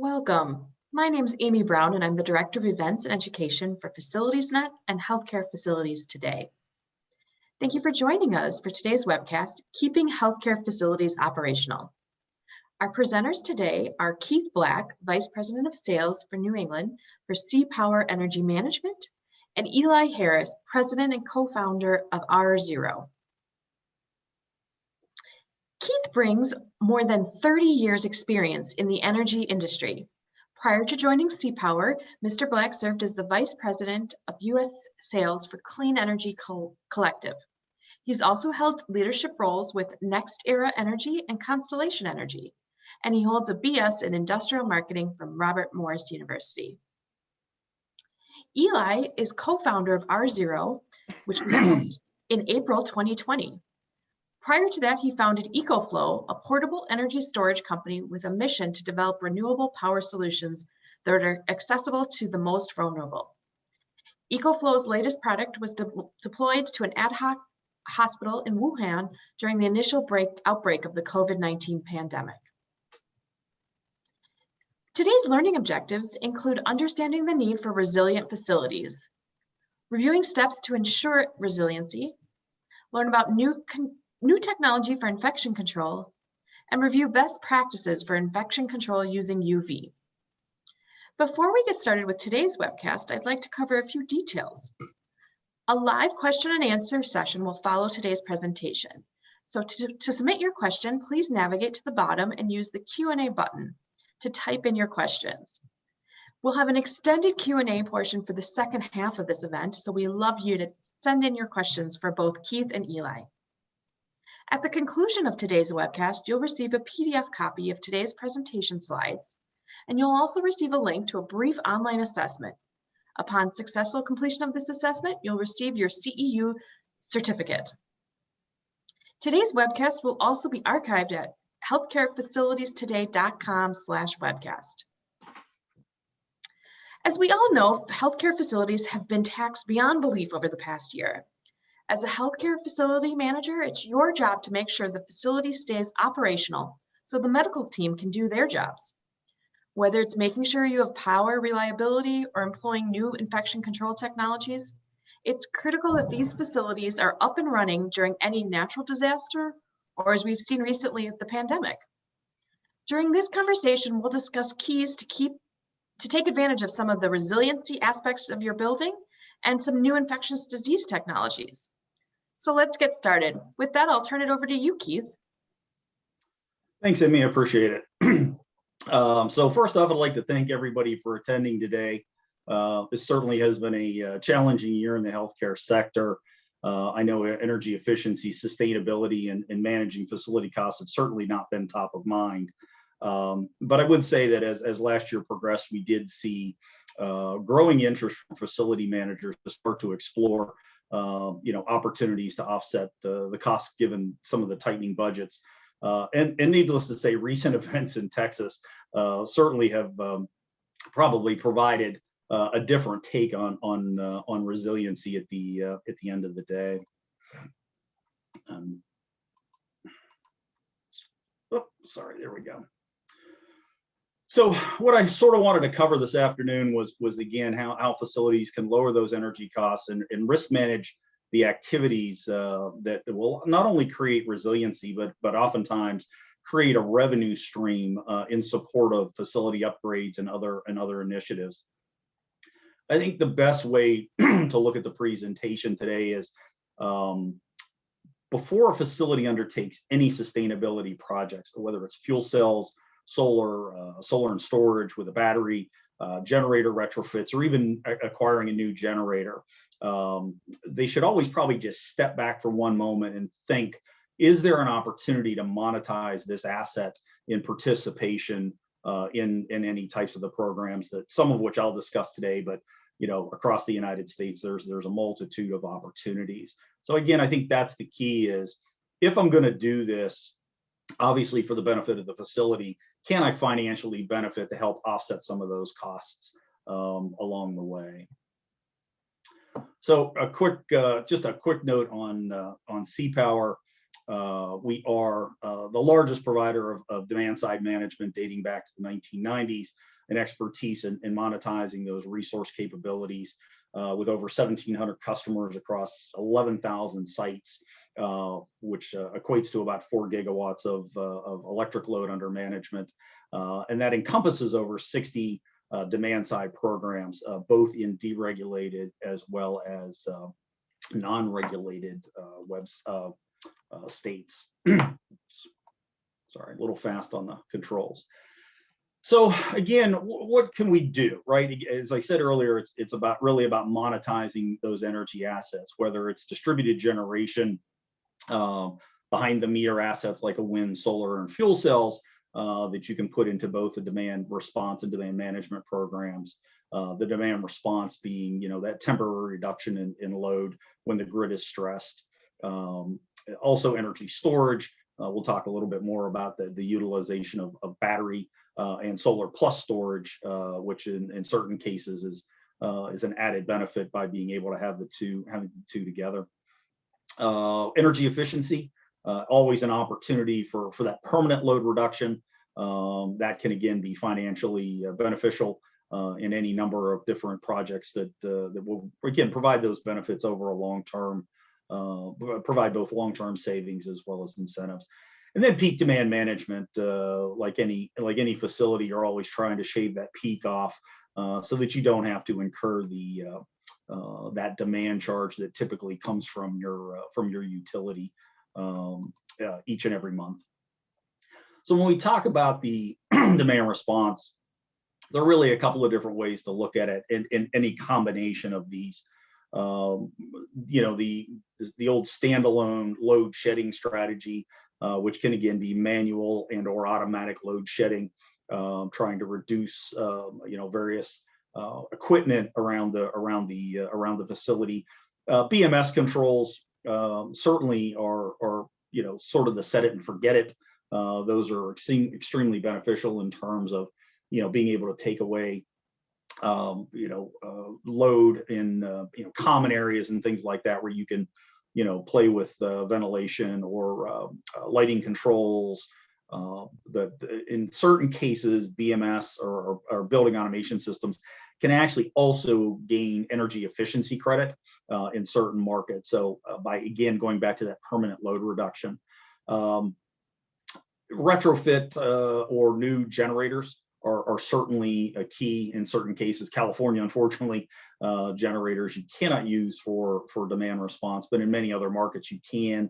Welcome. My name is Amy Brown, and I'm the Director of Events and Education for FacilitiesNet and Healthcare Facilities Today. Thank you for joining us for today's webcast, Keeping Healthcare Facilities Operational. Our presenters today are Keith Black, Vice President of Sales for New England for CPower Energy Management, and Eli Harris, President and co-founder of R0. Keith brings more than 30 years experience in the energy industry. Prior to joining CPower, Mr. Black served as the Vice President of U.S. Sales for Clean Energy Collective. He's also held leadership roles with Next Era Energy and Constellation Energy, and he holds a BS in Industrial Marketing from Robert Morris University. Eli is co-founder of R0, which was formed in April 2020. Prior to that, he founded EcoFlow, a portable energy storage company with a mission to develop renewable power solutions that are accessible to the most vulnerable. EcoFlow's latest product was deployed to an ad hoc hospital in Wuhan during the initial outbreak of the COVID-19 pandemic. Today's learning objectives include understanding the need for resilient facilities, reviewing steps to ensure resiliency, learn about new technology for infection control, and review best practices for infection control using UV. Before we get started with today's webcast, I'd like to cover a few details. A live question and answer session will follow today's presentation. So to submit your question, please navigate to the bottom and use the Q&A button to type in your questions. We'll have an extended Q&A portion for the second half of this event, so we love you to send in your questions for both Keith and Eli. At the conclusion of today's webcast, you'll receive a PDF copy of today's presentation slides, and you'll also receive a link to a brief online assessment. Upon successful completion of this assessment, you'll receive your CEU certificate. Today's webcast will also be archived at healthcarefacilitiestoday.com/webcast. As we all know, healthcare facilities have been taxed beyond belief over the past year. As a healthcare facility manager, it's your job to make sure the facility stays operational so the medical team can do their jobs. Whether it's making sure you have power reliability or employing new infection control technologies, it's critical that these facilities are up and running during any natural disaster or, as we've seen recently, the pandemic. During this conversation, we'll discuss keys to take advantage of some of the resiliency aspects of your building and some new infectious disease technologies. So let's get started. With that, I'll turn it over to you, Keith. Thanks, Amy. I appreciate it. So first off, I'd like to thank everybody for attending today. This certainly has been a challenging year in the healthcare sector. I know energy efficiency, sustainability, and managing facility costs have certainly not been top of mind. But I would say that as last year progressed, we did see growing interest from facility managers to start to explore opportunities to offset the costs given some of the tightening budgets. And needless to say, recent events in Texas certainly have probably provided a different take on resiliency at the end of the day. Sorry, there we go. So what I sort of wanted to cover this afternoon was again how facilities can lower those energy costs and risk manage the activities that will not only create resiliency, but oftentimes create a revenue stream in support of facility upgrades and other initiatives. I think the best way to look at the presentation today is before a facility undertakes any sustainability projects, whether it's fuel cells, solar and storage with a battery, generator retrofits, or even acquiring a new generator, they should always probably just step back for one moment and think, is there an opportunity to monetize this asset in participation in any types of the programs that some of which I'll discuss today, but across the United States, there's a multitude of opportunities. So again, I think that's the key is if I'm going to do this, obviously for the benefit of the facility, can I financially benefit to help offset some of those costs along the way? So just a quick note on CPower. We are the largest provider of demand side management dating back to the 1990s, and expertise in monetizing those resource capabilities with over 1,700 customers across 11,000 sites, which equates to about 4 gigawatts of electric load under management. And that encompasses over 60 demand side programs, both in deregulated as well as non-regulated states. Sorry, a little fast on the controls. So again, what can we do, right? As I said earlier, it's really about monetizing those energy assets, whether it's distributed generation, behind the meter assets like a wind, solar, and fuel cells that you can put into both the demand response and demand management programs. The demand response being, that temporary reduction in load when the grid is stressed. Also energy storage. We'll talk a little bit more about the utilization of battery and solar plus storage, which in certain cases is an added benefit by being able to having the two together. Energy efficiency, always an opportunity for that permanent load reduction. That can again be financially beneficial in any number of different projects that will again provide those benefits over a long term, provide both long-term savings as well as incentives. And then peak demand management, like any facility, you're always trying to shave that peak off so that you don't have to incur that demand charge that typically comes from your utility each and every month. So when we talk about the demand response, there are really a couple of different ways to look at it in any combination of these. The old standalone load shedding strategy, which can again be manual and or automatic load shedding, trying to reduce various equipment around the facility. BMS controls certainly are sort of the set it and forget it. Those are extremely beneficial in terms of being able to take away load in common areas and things like that, where you can play with ventilation or lighting controls. That in certain cases, BMS or building automation systems can actually also gain energy efficiency credit in certain markets. So by again going back to that permanent load reduction, retrofit or new generators are certainly a key in certain cases. California, unfortunately, generators you cannot use for demand response, but in many other markets you can.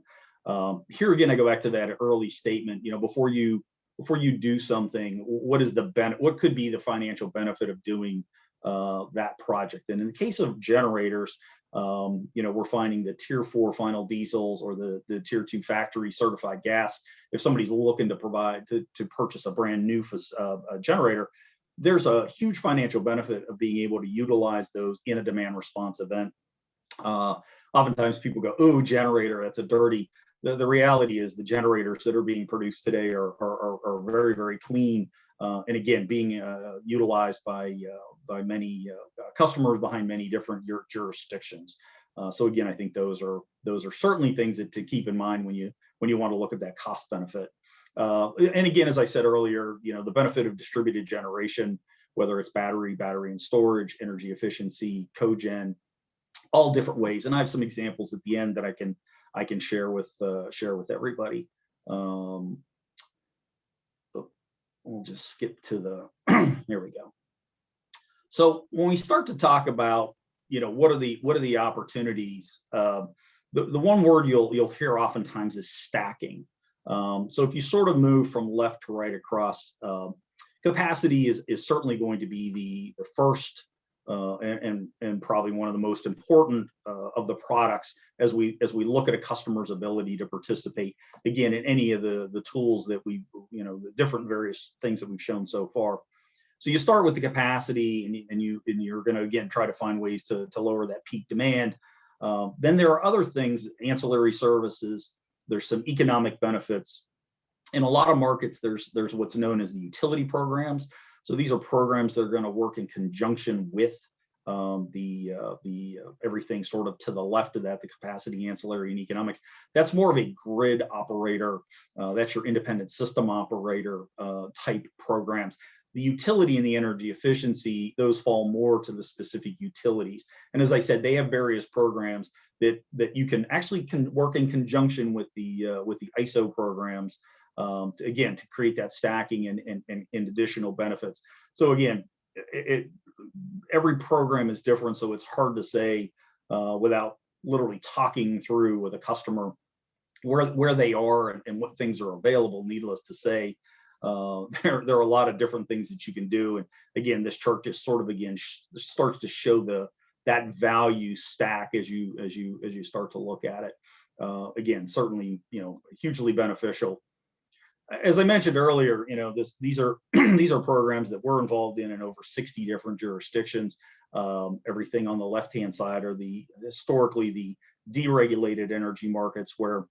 Here again, I go back to that early statement. Before you do something, what could be the financial benefit of doing that project? And in the case of generators, we're finding that tier 4 final diesels or the tier 2 factory certified gas, if somebody's looking to purchase a brand new generator, there's a huge financial benefit of being able to utilize those in a demand response event. Oftentimes people go, "Oh, generator, that's a dirty." The reality is the generators that are being produced today are very, very clean, and again being utilized by many customers behind many different jurisdictions. So again, I think those are certainly things to keep in mind when you want to look at that cost benefit. And again, as I said earlier, the benefit of distributed generation, whether it's battery and storage, energy efficiency, cogen, all different ways. And I have some examples at the end that I can share with everybody. We'll just skip to the here we go. So when we start to talk about what are the opportunities, the one word you'll hear oftentimes is stacking. So if you sort of move from left to right across, capacity is certainly going to be the first and probably one of the most important of the products as we look at a customer's ability to participate again in any of the tools that the different various things that we've shown so far. So you start with the capacity and you're going to again try to find ways to lower that peak demand. Then there are other things, ancillary services. There's some economic benefits. In a lot of markets, there's what's known as the utility programs. So these are programs that are going to work in conjunction with everything sort of to the left of that, the capacity, ancillary, and economics. That's more of a grid operator. That's your independent system operator type programs. The utility and the energy efficiency, those fall more to the specific utilities. And as I said, they have various programs that you can actually work in conjunction with the ISO programs, again, to create that stacking and additional benefits. So again, every program is different, so it's hard to say without literally talking through with a customer where they are and what things are available. Needless to say, there are a lot of different things that you can do. And again, this chart just sort of again starts to show that value stack as you start to look at it. Again, certainly, hugely beneficial. As I mentioned earlier, these are these are programs that we're involved in over 60 different jurisdictions. Everything on the left-hand side are historically the deregulated energy markets, where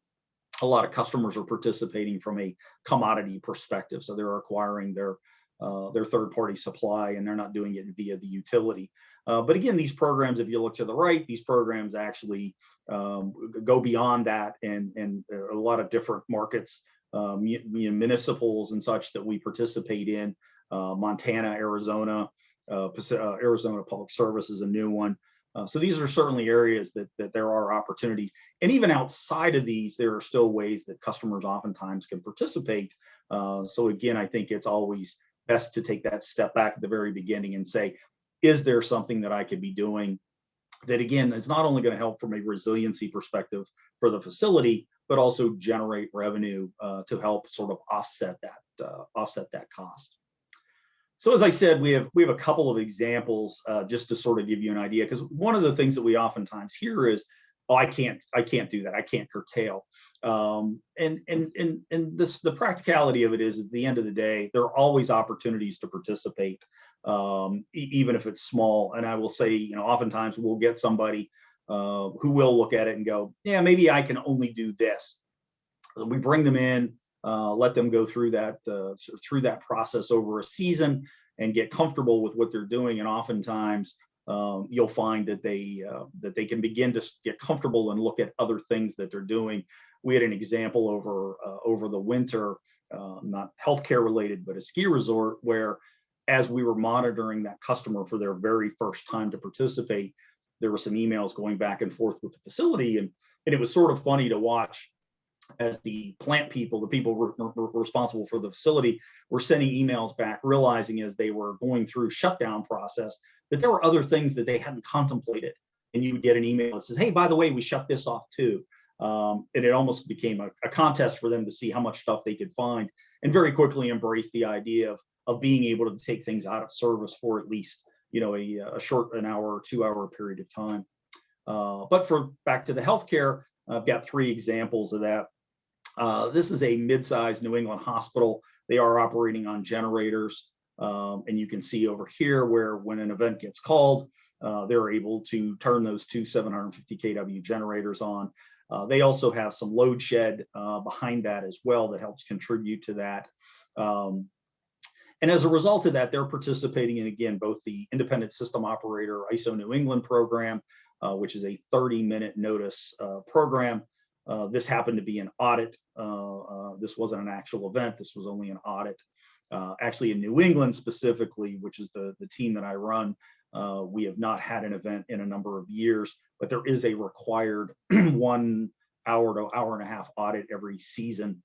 a lot of customers are participating from a commodity perspective. So they're acquiring their third-party supply, and they're not doing it via the utility. But again, these programs, if you look to the right, these programs actually go beyond that, and a lot of different markets, municipals and such that we participate in. Montana, Arizona, Arizona Public Service is a new one. So these are certainly areas that there are opportunities. And even outside of these, there are still ways that customers oftentimes can participate. So again, I think it's always best to take that step back at the very beginning and say, is there something that I could be doing that, again, is not only going to help from a resiliency perspective for the facility, but also generate revenue to help sort of offset that cost. So as I said, we have a couple of examples just to sort of give you an idea, because one of the things that we oftentimes hear is, oh, I can't do that, I can't curtail. And the practicality of it is, at the end of the day, there are always opportunities to participate, even if it's small. And I will say, oftentimes we'll get somebody who will look at it and go, yeah, maybe I can only do this. We bring them in, let them go through that process over a season and get comfortable with what they're doing. And oftentimes you'll find that they can begin to get comfortable and look at other things that they're doing. We had an example over the winter, not healthcare related, but a ski resort, where as we were monitoring that customer for their very first time to participate, there were some emails going back and forth with the facility, and it was sort of funny to watch as the plant people, the people responsible for the facility, were sending emails back, realizing as they were going through shutdown process that there were other things that they hadn't contemplated. And you would get an email that says, hey, by the way, we shut this off too. And it almost became a contest for them to see how much stuff they could find, and very quickly embrace the idea of being able to take things out of service for at least a short, an hour or 2 hour period of time. But back to the healthcare, I've got 3 examples of that. This is a mid-sized New England hospital. They are operating on generators. And you can see over here where when an event gets called, they're able to turn those 2 750 kW generators on. They also have some load shed behind that as well that helps contribute to that. And as a result of that, they're participating in, again, both the Independent System Operator ISO New England program, which is a 30-minute notice program. This happened to be an audit. This wasn't an actual event. This was only an audit. Actually, in New England specifically, which is the team that I run, we have not had an event in a number of years, but there is a required 1 hour to hour and a half audit every season.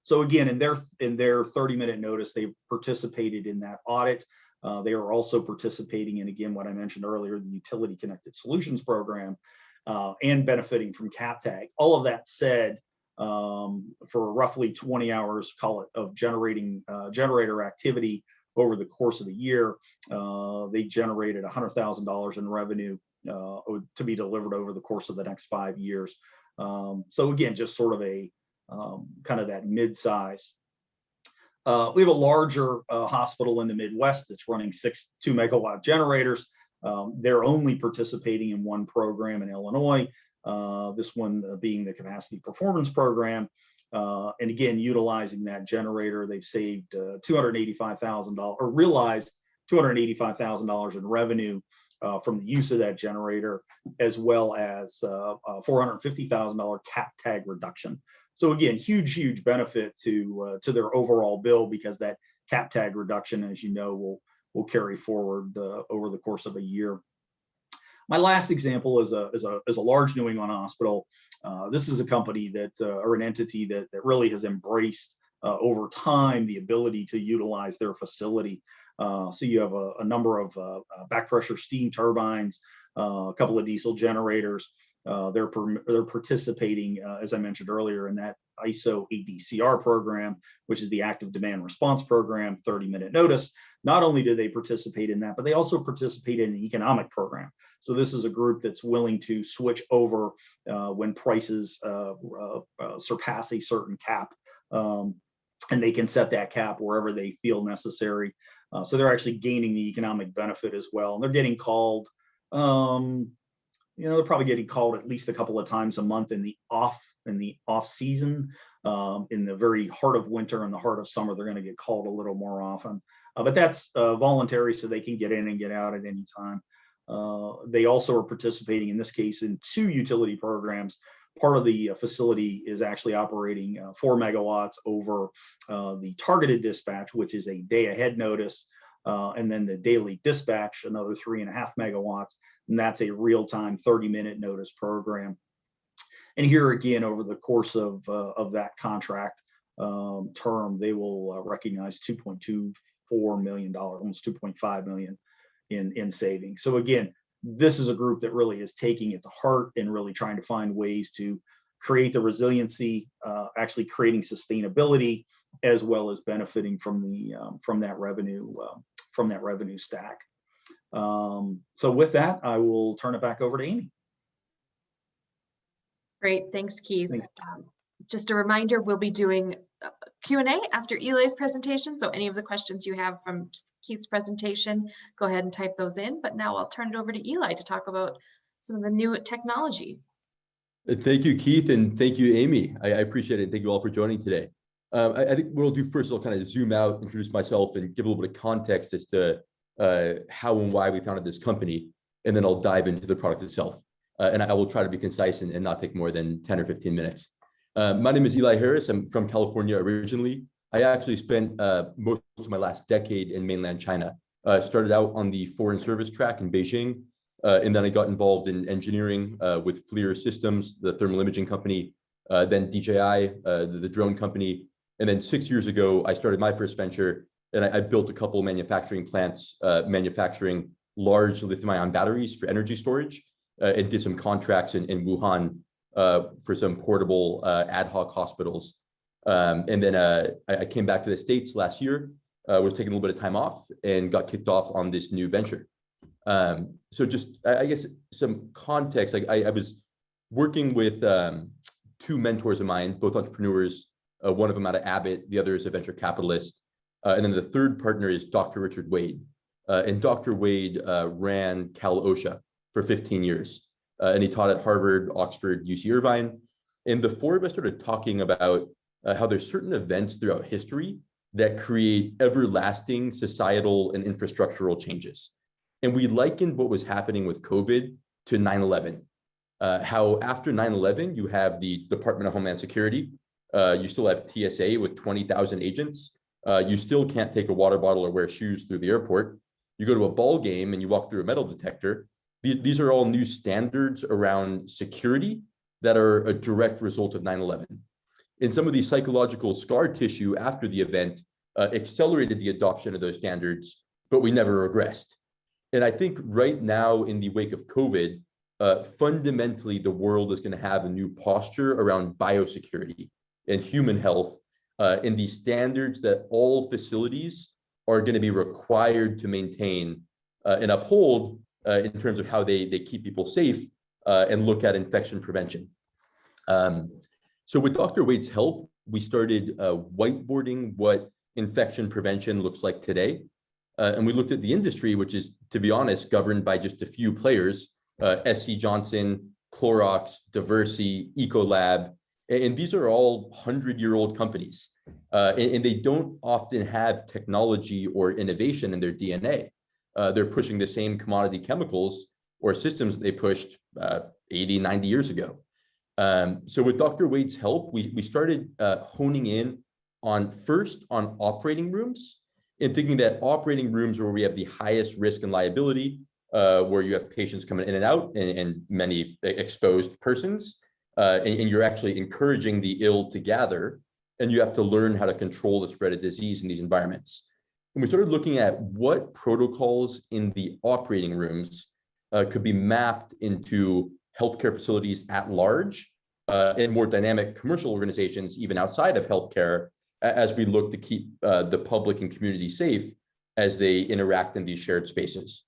So again, in their 30-minute notice, they participated in that audit. They are also participating in, again, what I mentioned earlier, the Utility Connected Solutions program, and benefiting from CapTag. All of that said, for roughly 20 hours, call it, of generator activity over the course of the year, they generated $100,000 in revenue to be delivered over the course of the next 5 years. So again, just sort of a kind of that mid-size. We have a larger hospital in the Midwest that's running 6 2-megawatt generators. They're only participating in one program in Illinois, this one being the Capacity Performance Program. And again, utilizing that generator, they've saved $285,000, or realized $285,000 in revenue from the use of that generator, as well as a $450,000 cap tag reduction. So again, huge benefit to their overall bill, because that cap tag reduction, as you know, will carry forward over the course of a year. My last example is a large New England hospital. This is a company that, or an entity that really has embraced over time the ability to utilize their facility. So you have a number of back pressure steam turbines, a couple of diesel generators. They're participating, as I mentioned earlier, in that ISO ADCR program, which is the Active Demand Response Program, 30-minute notice. Not only do they participate in that, but they also participate in an economic program. So this is a group that's willing to switch over when prices surpass a certain cap, and they can set that cap wherever they feel necessary. So they're actually gaining the economic benefit as well. And they're getting called, they're probably getting called at least a couple of times a month in the off season. In the very heart of winter and the heart of summer, they're going to get called a little more often. But that's voluntary, so they can get in and get out at any time. They also are participating, in this case, in 2 utility programs. Part of the facility is actually operating 4 megawatts over the targeted dispatch, which is a day ahead notice, and then the daily dispatch, another 3.5 megawatts, and that's a real-time 30-minute notice program. And here again, over the course of that contract term, they will recognize $2.24 million, almost $2.5 million in savings. So again, this is a group that really is taking it to heart and really trying to find ways to create the resiliency, actually creating sustainability, as well as benefiting from that revenue stack. So with that, I will turn it back over to Amy. Great, thanks, Keith. Thanks. Just a reminder, we'll be doing Q&A after Eli's presentation. So any of the questions you have from Keith's presentation, go ahead and type those in. But now I'll turn it over to Eli to talk about some of the new technology. Thank you, Keith, and thank you, Amy. I appreciate it. Thank you all for joining today. I think what I'll do first, I'll kind of zoom out, introduce myself, and give a little bit of context as to how and why we founded this company, and then I'll dive into the product itself. And I will try to be concise and not take more than 10 or 15 minutes. My name is Eli Harris. I'm from California originally. I actually spent most of my last decade in mainland China. Started out on the foreign service track in Beijing, and then I got involved in engineering with FLIR Systems, the thermal imaging company, then DJI, the drone company. And then 6 years ago, I started my first venture, and I built a couple of manufacturing plants, manufacturing large lithium-ion batteries for energy storage, and did some contracts in Wuhan for some portable ad hoc hospitals. And then I came back to the States last year, was taking a little bit of time off, and got kicked off on this new venture. So just, I guess, some context, I was working with 2 mentors of mine, both entrepreneurs, one of them out of Abbott, the other is a venture capitalist. And then the third partner is Dr. Richard Wade. And Dr. Wade ran Cal OSHA for 15 years. And he taught at Harvard, Oxford, UC Irvine. And the 4 of us started talking about how there's certain events throughout history that create everlasting societal and infrastructural changes. And we likened what was happening with COVID to 9/11. How after 9/11, you have the Department of Homeland Security, you still have TSA with 20,000 agents. You still can't take a water bottle or wear shoes through the airport. You go to a ball game and you walk through a metal detector. These are all new standards around security that are a direct result of 9/11. And some of the psychological scar tissue after the event accelerated the adoption of those standards, but we never regressed. And I think right now, in the wake of COVID, fundamentally, the world is going to have a new posture around biosecurity and human health, and the standards that all facilities are going to be required to maintain and uphold in terms of how they keep people safe and look at infection prevention. So with Dr. Wade's help, we started whiteboarding what infection prevention looks like today. And we looked at the industry, which is, to be honest, governed by just a few players, SC Johnson, Clorox, Diversey, Ecolab, and these are all 100-year-old companies. And they don't often have technology or innovation in their DNA. they're pushing the same commodity chemicals or systems they pushed 80, 90 years ago. So with Dr. Wade's help, we started honing in on operating rooms and thinking that operating rooms are where we have the highest risk and liability, where you have patients coming in and out and many exposed persons, and you're actually encouraging the ill to gather, and you have to learn how to control the spread of disease in these environments. And we started looking at what protocols in the operating rooms could be mapped into healthcare facilities at large and more dynamic commercial organizations, even outside of healthcare, as we look to keep the public and community safe as they interact in these shared spaces.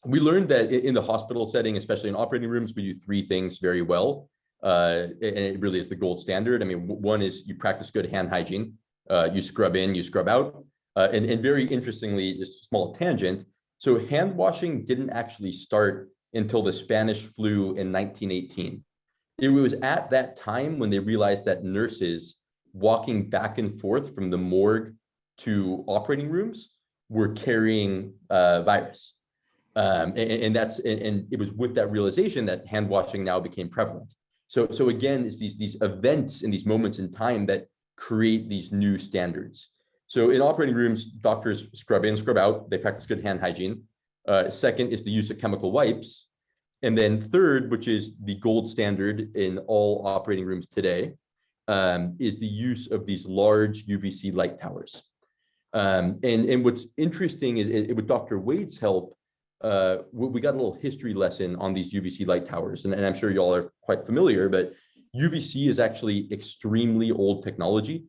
We learned that in the hospital setting, especially in operating rooms, we do three things very well. And it really is the gold standard. I mean, one is you practice good hand hygiene. You scrub in, you scrub out. And very interestingly, just a small tangent, so hand washing didn't actually start until the Spanish flu in 1918. It was at that time when they realized that nurses walking back and forth from the morgue to operating rooms were carrying virus. And it was with that realization that hand washing now became prevalent. So again, it's these events and these moments in time that create these new standards. So in operating rooms, doctors scrub in, scrub out. They practice good hand hygiene. Second is the use of chemical wipes. And then third, which is the gold standard in all operating rooms today, is the use of these large UVC light towers. And what's interesting is with Dr. Wade's help, we got a little history lesson on these UVC light towers. And I'm sure y'all are quite familiar, but UVC is actually extremely old technology.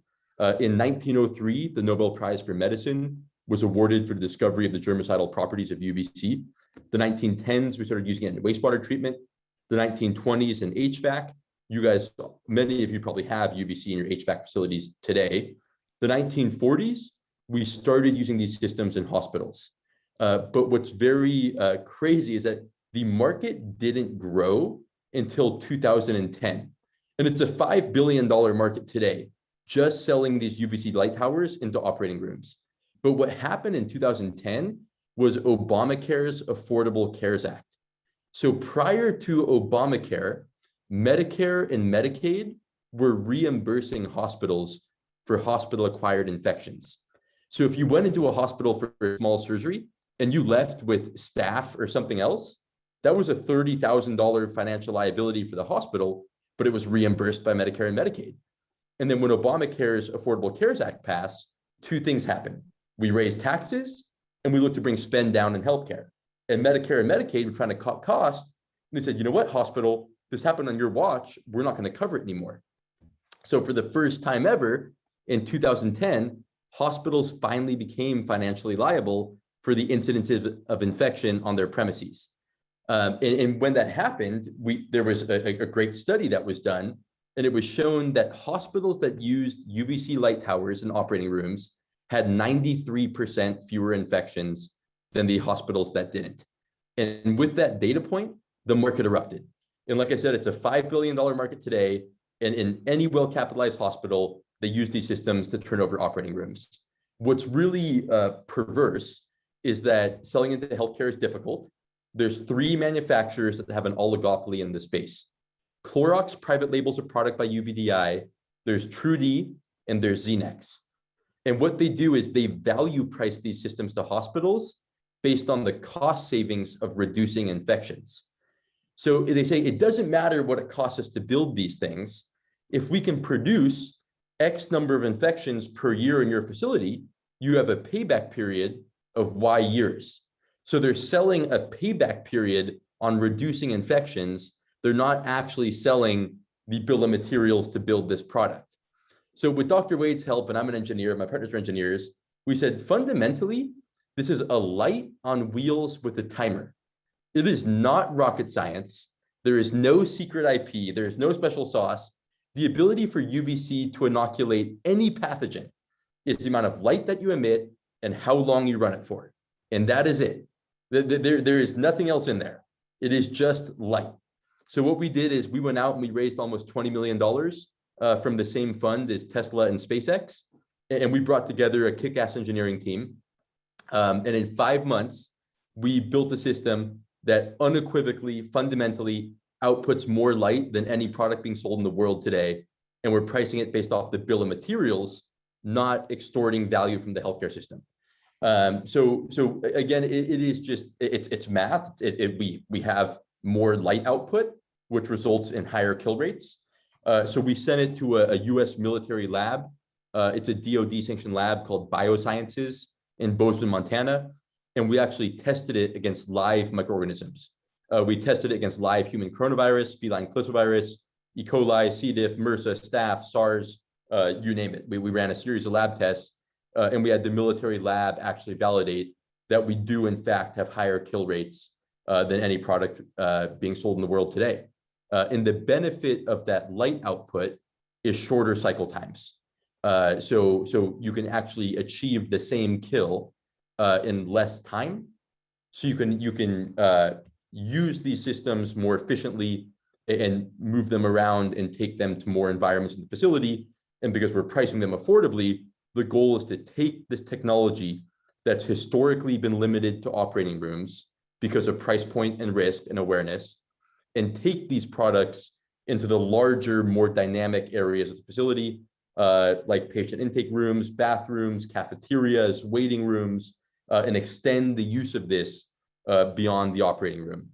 In 1903, the Nobel Prize for Medicine was awarded for the discovery of the germicidal properties of UVC. The 1910s, we started using it in wastewater treatment. The 1920s in HVAC. You guys, many of you probably have UVC in your HVAC facilities today. The 1940s, we started using these systems in hospitals. But what's very crazy is that the market didn't grow until 2010. And it's a $5 billion market today, just selling these UVC light towers into operating rooms. But what happened in 2010 was Obamacare's Affordable Cares Act. So prior to Obamacare, Medicare and Medicaid were reimbursing hospitals for hospital-acquired infections. So if you went into a hospital for a small surgery and you left with staph or something else, that was a $30,000 financial liability for the hospital, but it was reimbursed by Medicare and Medicaid. And then when Obamacare's Affordable Cares Act passed, two things happened. We raised taxes and we looked to bring spend down in healthcare. And Medicare and Medicaid were trying to cut costs. And they said, you know what, hospital, this happened on your watch. We're not going to cover it anymore. So for the first time ever in 2010, hospitals finally became financially liable for the incidences of infection on their premises. And when that happened, there was a great study that was done, and it was shown that hospitals that used UVC light towers in operating rooms had 93% fewer infections than the hospitals that didn't. And with that data point, the market erupted. And like I said, it's a $5 billion market today, and in any well-capitalized hospital, they use these systems to turn over operating rooms. What's really perverse is that selling into healthcare is difficult. There's 3 manufacturers that have an oligopoly in the space. Clorox private labels a product by UVDI, there's TruD, and there's Xenex. And what they do is they value price these systems to hospitals based on the cost savings of reducing infections. So they say it doesn't matter what it costs us to build these things. If we can produce X number of infections per year in your facility, you have a payback period of Y years. So they're selling a payback period on reducing infections. They're not actually selling the bill of materials to build this product. So with Dr. Wade's help, and I'm an engineer, my partners are engineers, we said fundamentally, this is a light on wheels with a timer. It is not rocket science. There is no secret IP. There is no special sauce. The ability for UVC to inoculate any pathogen is the amount of light that you emit and how long you run it for. And that is it. There is nothing else in there. It is just light. So what we did is we went out and we raised almost $20 million from the same fund as Tesla and SpaceX. And we brought together a kick-ass engineering team. And in 5 months, we built a system that unequivocally, fundamentally outputs more light than any product being sold in the world today. And we're pricing it based off the bill of materials, not extorting value from the healthcare system. So again, it is just, it's math. We have more light output, which results in higher kill rates. So we sent it to a US military lab. It's a DoD sanctioned lab called Biosciences in Bozeman, Montana. And we actually tested it against live microorganisms. We tested it against live human coronavirus, feline calicivirus, E. coli, C. diff, MRSA, staph, SARS, you name it. We ran a series of lab tests, and we had the military lab actually validate that we do in fact have higher kill rates than any product being sold in the world today. And the benefit of that light output is shorter cycle times. So you can actually achieve the same kill in less time. So you can use these systems more efficiently and move them around and take them to more environments in the facility. And because we're pricing them affordably, the goal is to take this technology that's historically been limited to operating rooms because of price point and risk and awareness, and take these products into the larger, more dynamic areas of the facility, like patient intake rooms, bathrooms, cafeterias, waiting rooms, and extend the use of this beyond the operating room.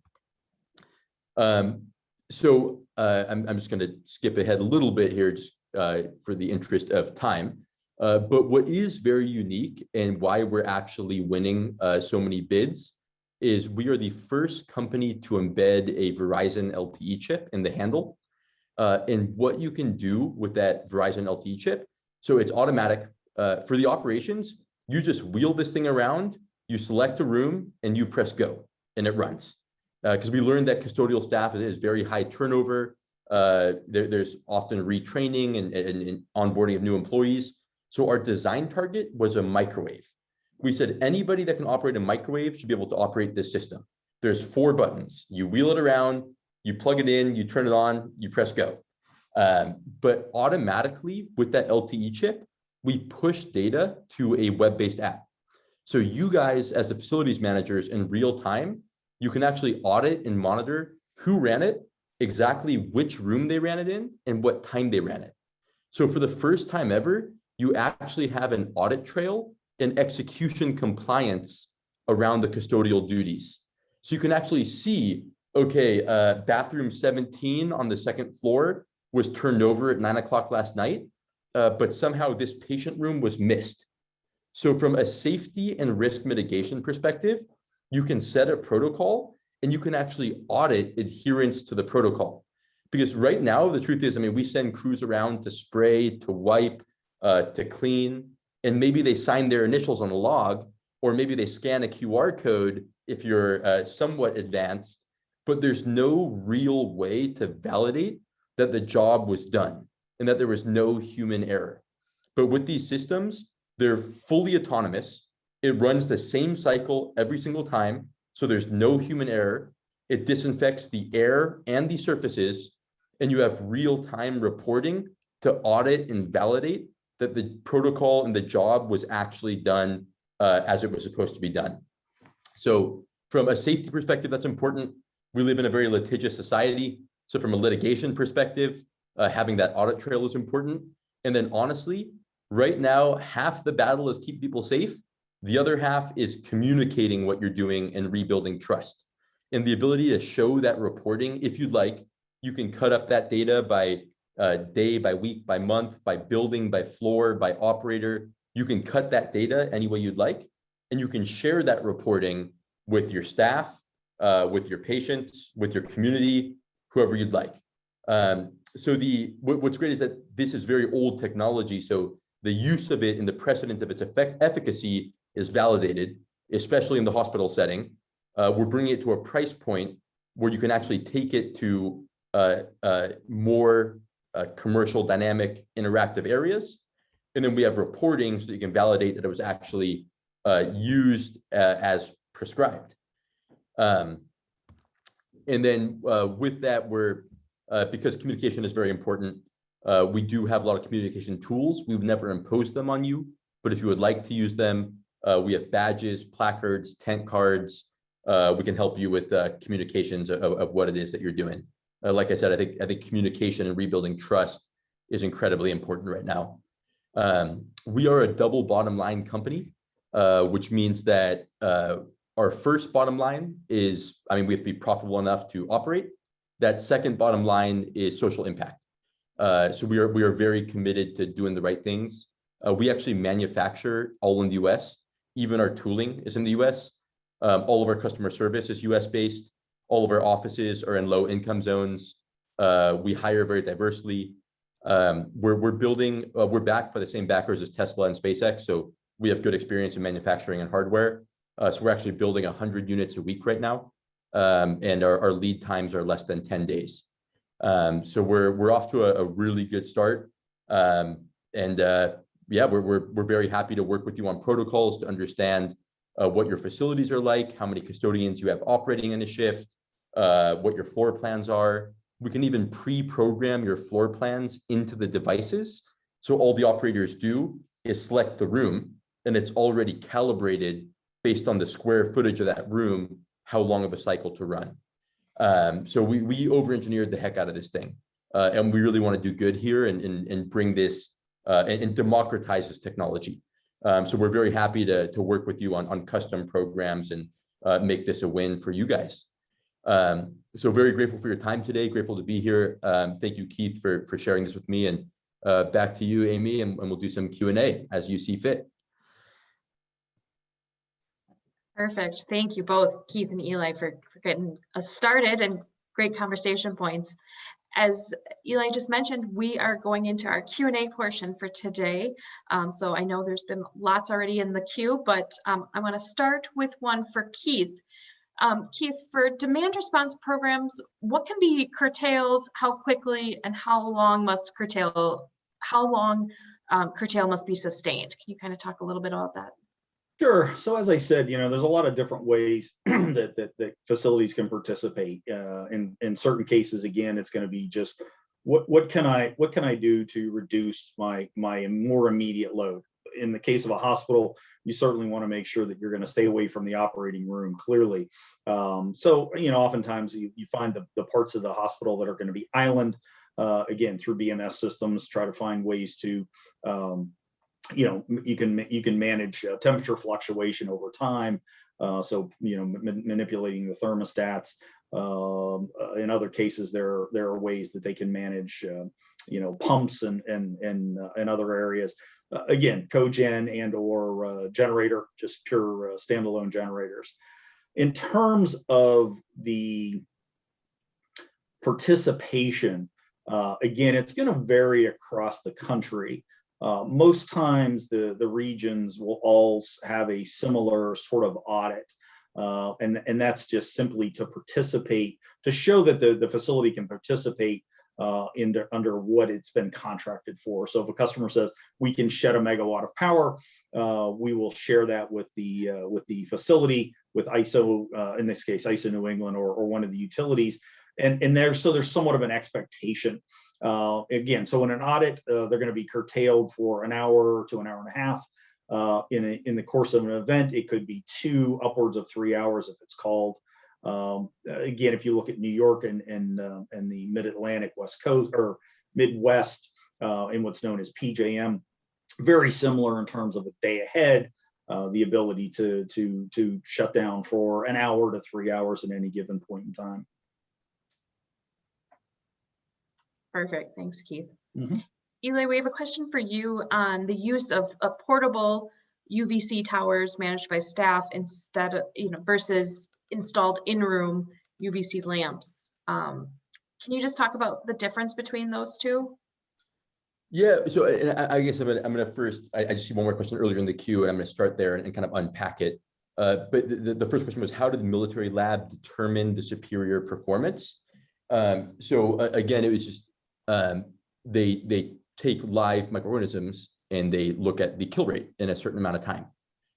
So I'm just going to skip ahead a little bit here, just for the interest of time. But what is very unique and why we're actually winning so many bids is we are the first company to embed a Verizon LTE chip in the handle. And what you can do with that Verizon LTE chip, so it's automatic. For the operations, you just wheel this thing around, you select a room, and you press go, and it runs. Because we learned that custodial staff is very high turnover. There's often retraining and onboarding of new employees. So our design target was a microwave. We said anybody that can operate a microwave should be able to operate this system. There's 4 buttons. You wheel it around, you plug it in, you turn it on, you press go. But automatically with that LTE chip, we push data to a web-based app. So you guys, as the facilities managers in real time, you can actually audit and monitor who ran it, exactly which room they ran it in, and what time they ran it. So for the first time ever, you actually have an audit trail and execution compliance around the custodial duties. So you can actually see, okay, bathroom 17 on the 2nd floor was turned over at 9 o'clock last night, but somehow this patient room was missed. So from a safety and risk mitigation perspective, you can set a protocol and you can actually audit adherence to the protocol. Because right now, the truth is, I mean, we send crews around to spray, to wipe, to clean, and maybe they sign their initials on a log, or maybe they scan a QR code if you're somewhat advanced, but there's no real way to validate that the job was done and that there was no human error. But with these systems, they're fully autonomous. It runs the same cycle every single time, so there's no human error. It disinfects the air and the surfaces, and you have real-time reporting to audit and validate that the protocol and the job was actually done as it was supposed to be done. So from a safety perspective, that's important. We live in a very litigious society. So from a litigation perspective, having that audit trail is important. And then honestly, right now, half the battle is keep people safe. The other half is communicating what you're doing and rebuilding trust. And the ability to show that reporting, if you'd like, you can cut up that data by day, by week, by month, by building, by floor, by operator. You can cut that data any way you'd like, and you can share that reporting with your staff, with your patients, with your community, whoever you'd like. So what's great is that this is very old technology. So the use of it and the precedent of its efficacy is validated, especially in the hospital setting. We're bringing it to a price point where you can actually take it to more commercial, dynamic, interactive areas. And then we have reporting so that you can validate that it was actually used as prescribed. And then with that, we're, because communication is very important, we do have a lot of communication tools. We would never impose them on you, but if you would like to use them, We have badges, placards, tent cards. We can help you with communications of what it is that you're doing. Like I said, I think communication and rebuilding trust is incredibly important right now. We are a double bottom line company, which means that our first bottom line is, we have to be profitable enough to operate. That second bottom line is social impact. So we are very committed to doing the right things. We actually manufacture all in the US. Even our tooling is in the US. All of our customer service is US based. All of our offices are in low income zones. We hire very diversely. We're building, we're backed by the same backers as Tesla and SpaceX. So we have good experience in manufacturing and hardware. So we're actually building 100 units a week right now. And our lead times are less than 10 days. So we're off to a really good start. Yeah, we're very happy to work with you on protocols to understand what your facilities are like, how many custodians you have operating in a shift, what your floor plans are. We can even pre-program your floor plans into the devices. So all the operators do is select the room, and it's already calibrated based on the square footage of that room, how long of a cycle to run. So we over-engineered the heck out of this thing. And we really want to do good here and bring this and democratize this technology. So we're very happy to work with you on custom programs and make this a win for you guys. So very grateful for your time today, grateful to be here. Thank you, Keith, for sharing this with me. And back to you, Amy, and we'll do some Q&A as you see fit. Perfect. Thank you both, Keith and Eli, for getting us started and great conversation points. As Eli just mentioned, we are going into our Q&A portion for today. So I know there's been lots already in the queue, but I want to start with one for Keith. Keith, for demand response programs, what can be curtailed, how quickly, and how long curtail must be sustained? Can you kind of talk a little bit about that? Sure. So as I said, there's a lot of different ways that facilities can participate. In certain cases, again, it's going to be just what can I do to reduce my more immediate load. In the case of a hospital, you certainly want to make sure that you're going to stay away from the operating room, clearly. So oftentimes you find the parts of the hospital that are going to be island, again, through BMS systems, try to find ways to you can manage temperature fluctuation over time. So manipulating the thermostats. In other cases, there are ways that they can manage pumps and other areas. Again, cogen and or generator, just pure standalone generators. In terms of the participation, again, it's going to vary across the country. Most times the regions will all have a similar sort of audit. And that's just simply to participate, to show that the facility can participate under what it's been contracted for. So if a customer says we can shed a megawatt of power, we will share that with the facility, with ISO, in this case, ISO New England or one of the utilities. And there's somewhat of an expectation. Again, so in an audit, they're going to be curtailed for an hour to an hour and a half. In the course of an event, it could be upwards of 3 hours if it's called. Again, if you look at New York and the Mid-Atlantic West Coast or Midwest, in what's known as PJM, very similar in terms of a day ahead, the ability to shut down for an hour to 3 hours at any given point in time. Perfect. Thanks, Keith. Mm-hmm. Eli, we have a question for you on the use of portable UVC towers managed by staff versus installed in-room UVC lamps. Can you just talk about the difference between those two? Yeah, so I guess I'm gonna first, I just see one more question earlier in the queue, and I'm gonna start there and kind of unpack it. But the first question was, how did the military lab determine the superior performance? So again, it was just, they take live microorganisms and they look at the kill rate in a certain amount of time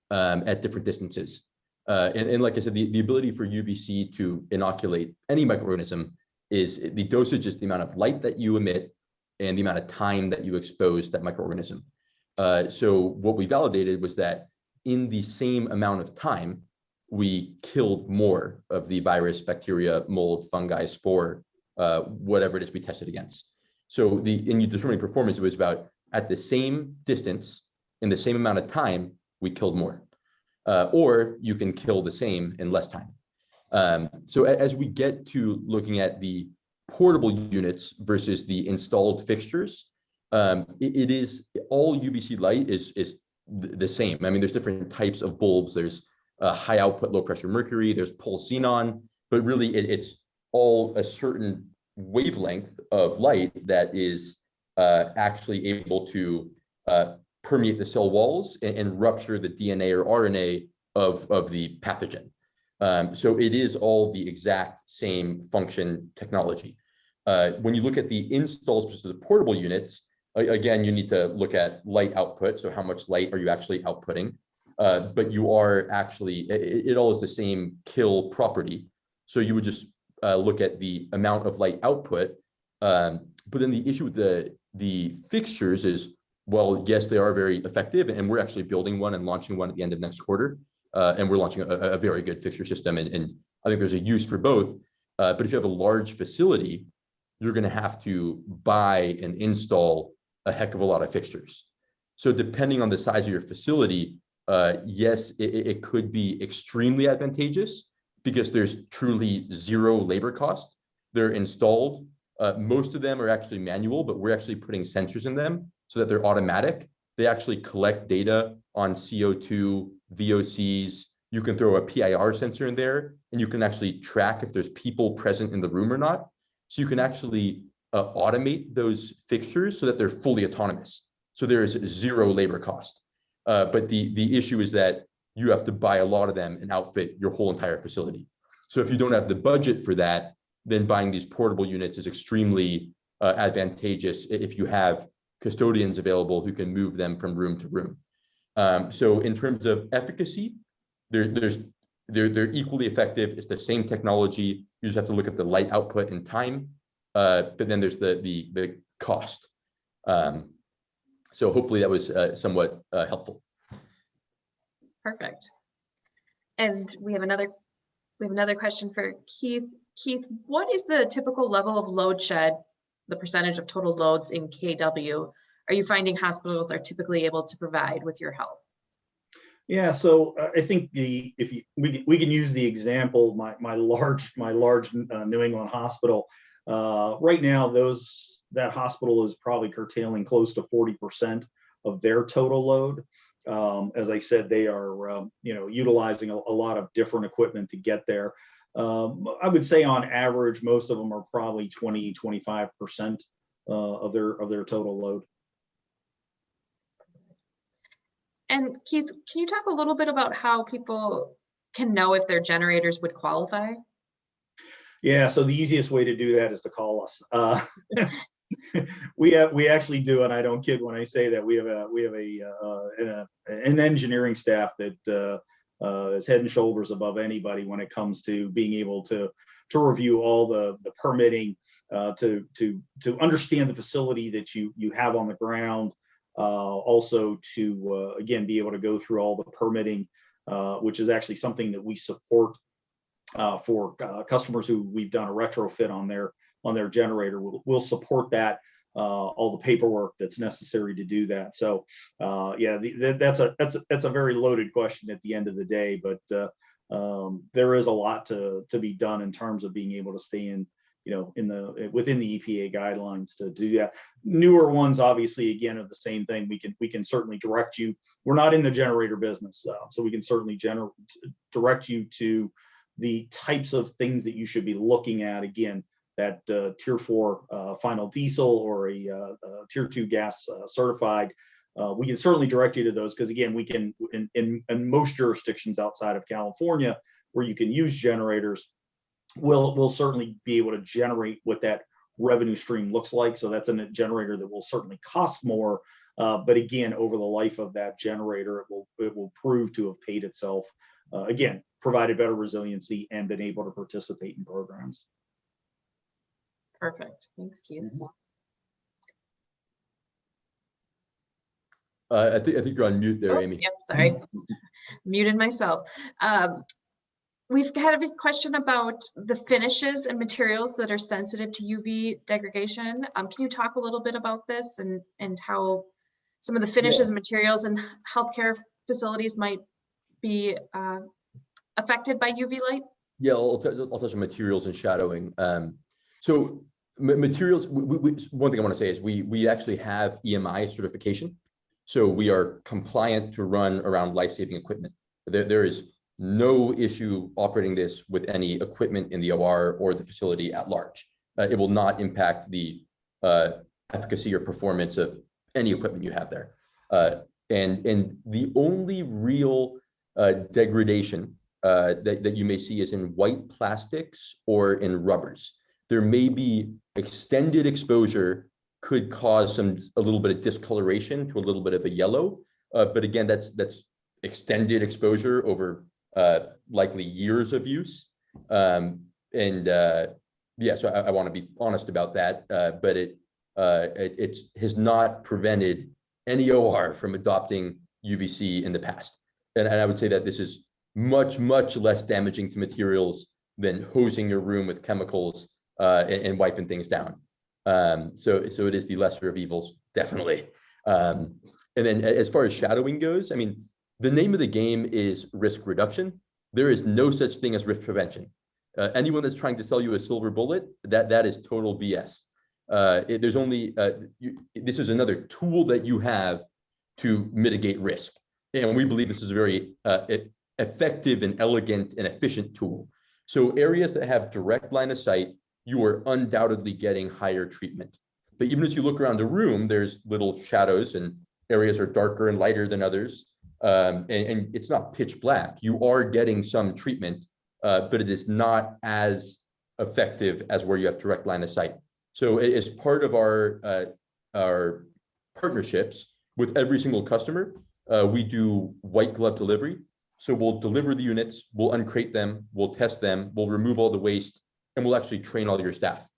at different distances. And like I said, the ability for UVC to inoculate any microorganism is the dosage is the amount of light that you emit and the amount of time that you expose that microorganism. So what we validated was that in the same amount of time, we killed more of the virus, bacteria, mold, fungi, spore, whatever it is we tested against. So in you determining performance, it was about at the same distance, in the same amount of time, we killed more. Or you can kill the same in less time. So as we get to looking at the portable units versus the installed fixtures, it is all UVC light is the same. I mean, there's different types of bulbs. There's high output, low pressure mercury. There's pulse xenon, but really it's all a certain wavelength of light that is actually able to permeate the cell walls and rupture the DNA or RNA of the pathogen. So it is all the exact same function technology. When you look at the installs versus the portable units, again, you need to look at light output. So how much light are you actually outputting? But you are actually, it all is the same kill property. So you would just look at the amount of light output. But then the issue with the fixtures is, well, yes, they are very effective, and we're actually building one and launching one at the end of next quarter. And we're launching a very good fixture system, and I think there's a use for both. But if you have a large facility, you're going to have to buy and install a heck of a lot of fixtures. So depending on the size of your facility, yes, it could be extremely advantageous because there's truly zero labor cost. They're installed. Most of them are actually manual, but we're actually putting sensors in them so that they're automatic. They actually collect data on CO2, VOCs. You can throw a PIR sensor in there, and you can actually track if there's people present in the room or not. So you can actually automate those fixtures so that they're fully autonomous. So there is zero labor cost. But the issue is that you have to buy a lot of them and outfit your whole entire facility. So if you don't have the budget for that, then buying these portable units is extremely advantageous if you have custodians available who can move them from room to room. So in terms of efficacy, they're equally effective. It's the same technology. You just have to look at the light output and time. But then there's the cost. So hopefully that was somewhat helpful. Perfect. And we have another question for Keith. Keith, what is the typical level of load shed, the percentage of total loads in KW? Are you finding hospitals are typically able to provide with your help? Yeah, so I think we can use the example my large New England hospital. Right now, that hospital is probably curtailing close to 40% of their total load. As I said, they are utilizing a lot of different equipment to get there. I would say on average, most of them are probably 20-25% of their total load. And Keith, can you talk a little bit about how people can know if their generators would qualify? Yeah, so the easiest way to do that is to call us. We actually do, and I don't kid when I say that we have an engineering staff that is head and shoulders above anybody when it comes to being able to review all the permitting, to understand the facility that you have on the ground. Also to, again, be able to go through all the permitting, which is actually something that we support for customers who we've done a retrofit on their generator. We'll support that, all the paperwork that's necessary to do that. So yeah, that's a very loaded question at the end of the day, but there is a lot to be done in terms of being able to stay within the EPA guidelines to do that. Newer ones, obviously, again, are the same thing. We can certainly direct you. We're not in the generator business, so we can certainly direct you to the types of things that you should be looking at. Again, that tier 4 final diesel or a tier 2 gas certified. We can certainly direct you to those because, again, we can in most jurisdictions outside of California where you can use generators, we'll certainly be able to generate what that revenue stream looks like. So that's a generator that will certainly cost more, but again, over the life of that generator, it will prove to have paid itself. Again, provided better resiliency and been able to participate in programs. Perfect. Thanks, Keith. I think you're on mute there, Amy. Yep, sorry. muted myself. We've had a question about the finishes and materials that are sensitive to UV degradation. Can you talk a little bit about this and how some of the finishes and materials in healthcare facilities might be affected by UV light? Yeah, I'll touch on materials and shadowing. So materials, one thing I want to say is we actually have EMI certification. So we are compliant to run around life-saving equipment. There is no issue operating this with any equipment in the OR or the facility at large. It will not impact the efficacy or performance of any equipment you have there. And the only real degradation that you may see is in white plastics or in rubbers. There may be extended exposure could cause a little bit of discoloration to a little bit of a yellow. But again, that's extended exposure over likely years of use. Yeah, so I want to be honest about that, but it has not prevented any OR from adopting UVC in the past. And I would say that this is much less damaging to materials than hosing your room with chemicals and wiping things down. So it is the lesser of evils, definitely. And then as far as shadowing goes, I mean, the name of the game is risk reduction. There is no such thing as risk prevention. Anyone that's trying to sell you a silver bullet, that is total BS. There's only, this is another tool that you have to mitigate risk. And we believe this is a very effective and elegant and efficient tool. So areas that have direct line of sight, you are undoubtedly getting higher treatment. But even as you look around the room, there's little shadows and areas are darker and lighter than others. And it's not pitch black. You are getting some treatment, but it is not as effective as where you have direct line of sight. So as part of our partnerships with every single customer, we do white glove delivery. So we'll deliver the units, we'll uncrate them, we'll test them, we'll remove all the waste, and we'll actually train all your staff.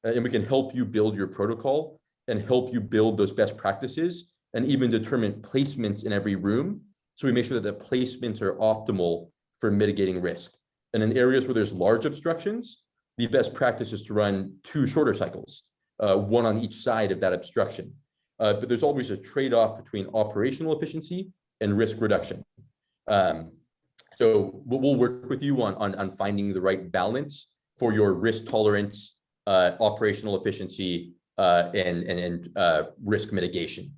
And we can help you build your protocol and help you build those best practices and even determine placements in every room. So we make sure that the placements are optimal for mitigating risk. And in areas where there's large obstructions, the best practice is to run 2 shorter cycles, one on each side of that obstruction. But there's always a trade-off between operational efficiency and risk reduction. So we'll work with you on finding the right balance for your risk tolerance, operational efficiency, and risk mitigation.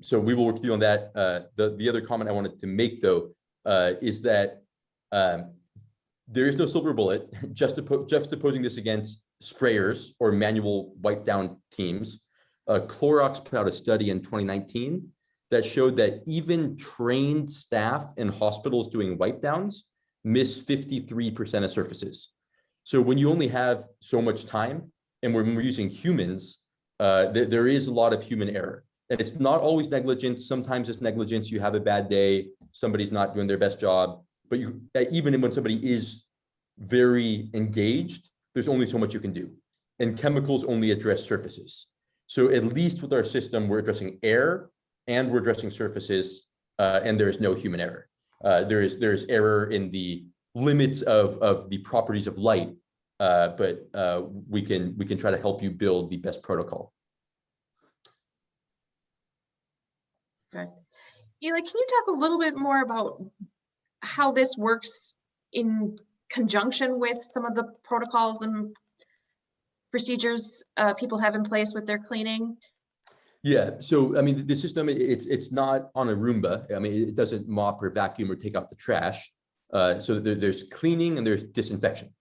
So we will work with you on that. The other comment I wanted to make, though, is that there is no silver bullet. Juxtaposing this against sprayers or manual wipe down teams, Clorox put out a study in 2019 that showed that even trained staff in hospitals doing wipe downs miss 53% of surfaces. So when you only have so much time, and when we're using humans, there is a lot of human error. And it's not always negligence. Sometimes it's negligence. You have a bad day. Somebody's not doing their best job. But even when somebody is very engaged, there's only so much you can do. And chemicals only address surfaces. So at least with our system, we're addressing air and we're addressing surfaces, and there is no human error. There's error in the limits of the properties of light, but we can try to help you build the best protocol. Okay. Eli, can you talk a little bit more about how this works in conjunction with some of the protocols and procedures people have in place with their cleaning? Yeah, so I mean, the system, it's not on a Roomba. I mean, it doesn't mop or vacuum or take out the trash. So there's cleaning and there's disinfection.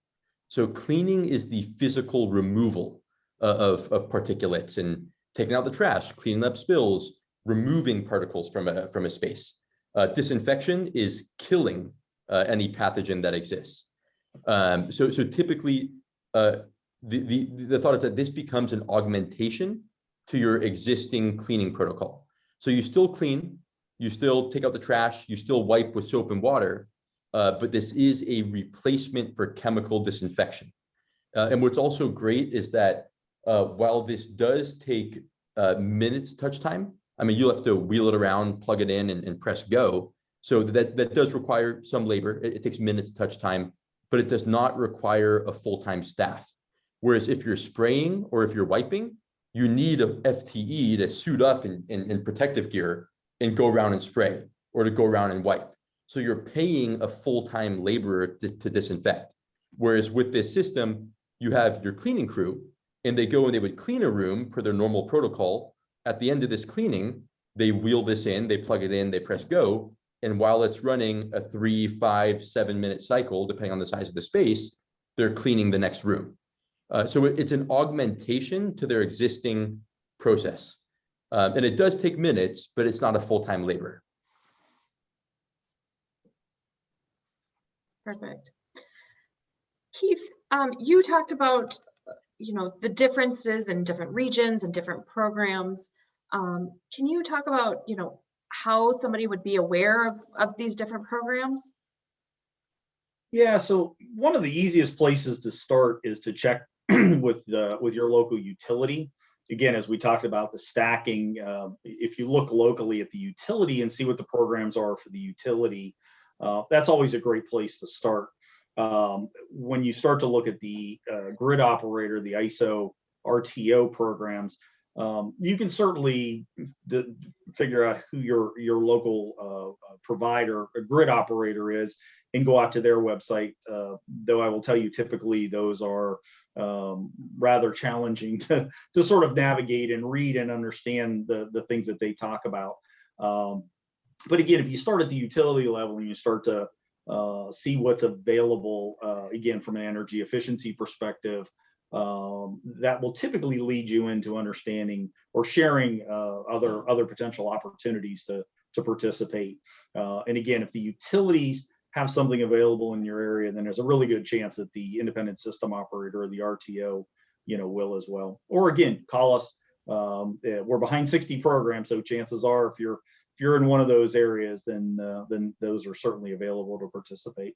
So cleaning is the physical removal of particulates and taking out the trash, cleaning up spills, removing particles from a space. Disinfection is killing any pathogen that exists. So typically, the thought is that this becomes an augmentation to your existing cleaning protocol. So you still clean, you still take out the trash, you still wipe with soap and water, but this is a replacement for chemical disinfection. And what's also great is that while this does take minutes touch time, I mean, you'll have to wheel it around, plug it in, and press go. So that does require some labor. It takes minutes touch time, but it does not require a full-time staff. Whereas if you're spraying or if you're wiping, you need a FTE to suit up in protective gear and go around and spray or to go around and wipe. So you're paying a full-time laborer to disinfect. Whereas with this system, you have your cleaning crew and they go and they would clean a room per their normal protocol. At the end of this cleaning, they wheel this in, they plug it in, they press go. And while it's running a 3, 5, 7-minute cycle, depending on the size of the space, they're cleaning the next room. So it's an augmentation to their existing process. And it does take minutes, but it's not a full-time labor. Perfect. Keith, you talked about, the differences in different regions and different programs. Can you talk about, how somebody would be aware of these different programs? Yeah, so one of the easiest places to start is to check with your local utility. Again, as we talked about the stacking, if you look locally at the utility and see what the programs are for the utility, that's always a great place to start. When you start to look at the grid operator, the ISO RTO programs, you can certainly figure out who your local provider, a grid operator is, and go out to their website. Though I will tell you, typically those are rather challenging to sort of navigate and read and understand the things that they talk about. But again, if you start at the utility level and you start to see what's available, again, from an energy efficiency perspective, that will typically lead you into understanding or sharing other potential opportunities to participate. And again, if the utilities have something available in your area, then there's a really good chance that the independent system operator or the RTO, will as well. Or again, call us. We're behind 60 programs, so chances are, if you're in one of those areas, then those are certainly available to participate.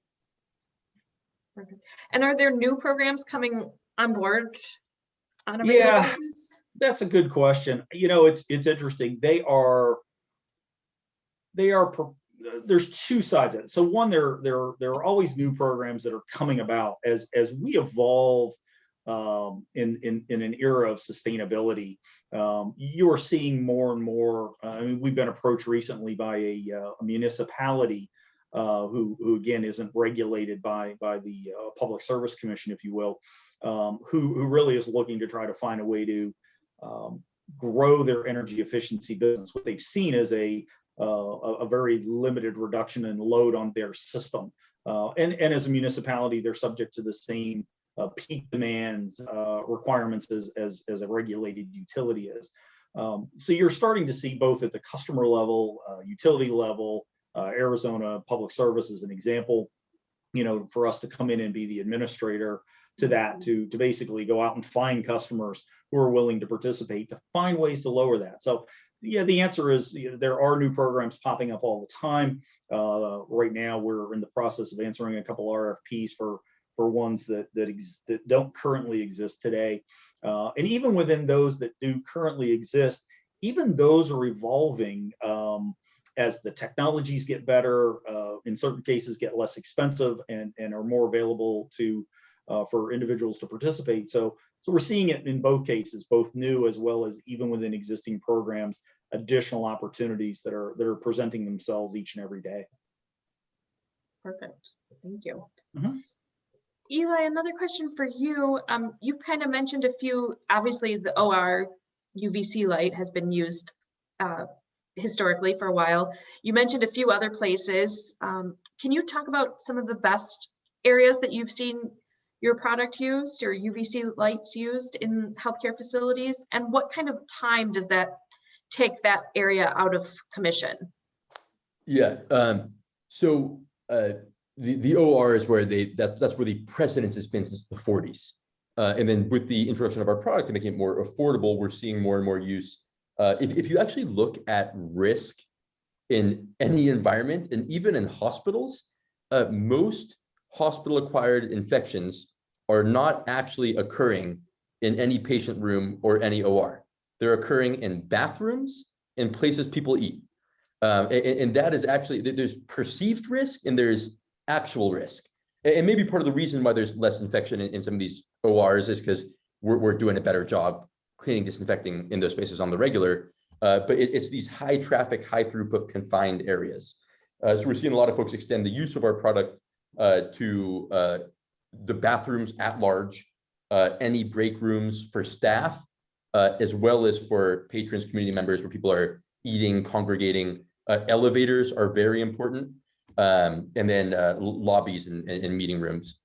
Perfect. And are there new programs coming on board on a regular basis? That's a good question. It's interesting. There's two sides of it. So one, there are always new programs that are coming about as we evolve in an era of sustainability. You are seeing more and more. We've been approached recently by a municipality who again isn't regulated by the Public Service Commission, if you will, who really is looking to try to find a way to grow their energy efficiency business. What they've seen is a very limited reduction in load on their system, and as a municipality, they're subject to the same peak demands requirements as a regulated utility is. So you're starting to see both at the customer level, utility level, Arizona Public Service as an example, for us to come in and be the administrator to that, to basically go out and find customers who are willing to participate, to find ways to lower that. So yeah, the answer is there are new programs popping up all the time. Right now, we're in the process of answering a couple RFPs for ones that don't currently exist today. And even within those that do currently exist, even those are evolving as the technologies get better, in certain cases get less expensive and are more available for individuals to participate. So we're seeing it in both cases, both new as well as even within existing programs, additional opportunities that are presenting themselves each and every day. Perfect. Thank you. Mm-hmm. Eli, another question for you. You kind of mentioned a few. Obviously, the OR UVC light has been used historically for a while. You mentioned a few other places. Can you talk about some of the best areas that you've seen your product used or UVC lights used in healthcare facilities? And what kind of time does that take that area out of commission? Yeah. So the OR is where that's where the precedence has been since the 40s. And then with the introduction of our product and making it more affordable, we're seeing more and more use. If you actually look at risk in any environment, and even in hospitals, most hospital-acquired infections are not actually occurring in any patient room or any OR. They're occurring in bathrooms and places people eat. And that is actually, there's perceived risk and there's actual risk. And maybe part of the reason why there's less infection in some of these ORs is because we're doing a better job cleaning, disinfecting in those spaces on the regular. But it's these high traffic, high throughput confined areas. So we're seeing a lot of folks extend the use of our product to the bathrooms at large, any break rooms for staff, as well as for patrons, community members, where people are eating, congregating. Elevators are very important, and then lobbies and meeting rooms.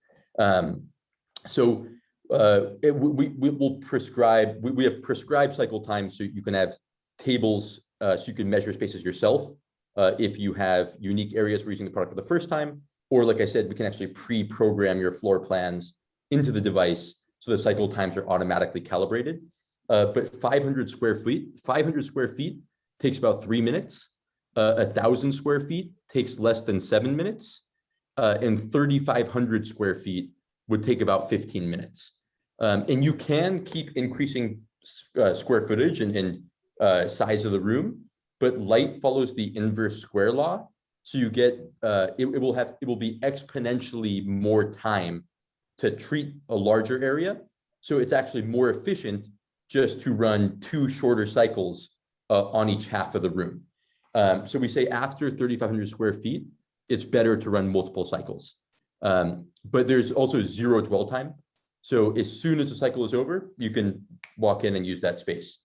So we will prescribe, we have prescribed cycle time, so you can have tables, so you can measure spaces yourself. If you have unique areas for using the product for the first time, or like I said, we can actually pre-program your floor plans into the device so the cycle times are automatically calibrated. But 500 square feet takes about 3 minutes. 1,000 square feet takes less than 7 minutes. And 3,500 square feet would take about 15 minutes. And you can keep increasing square footage and size of the room, but light follows the inverse square law. So you get, it will be exponentially more time to treat a larger area. So it's actually more efficient just to run 2 shorter cycles on each half of the room. So we say after 3,500 square feet, it's better to run multiple cycles. But there's also 0 dwell time. So as soon as the cycle is over, you can walk in and use that space.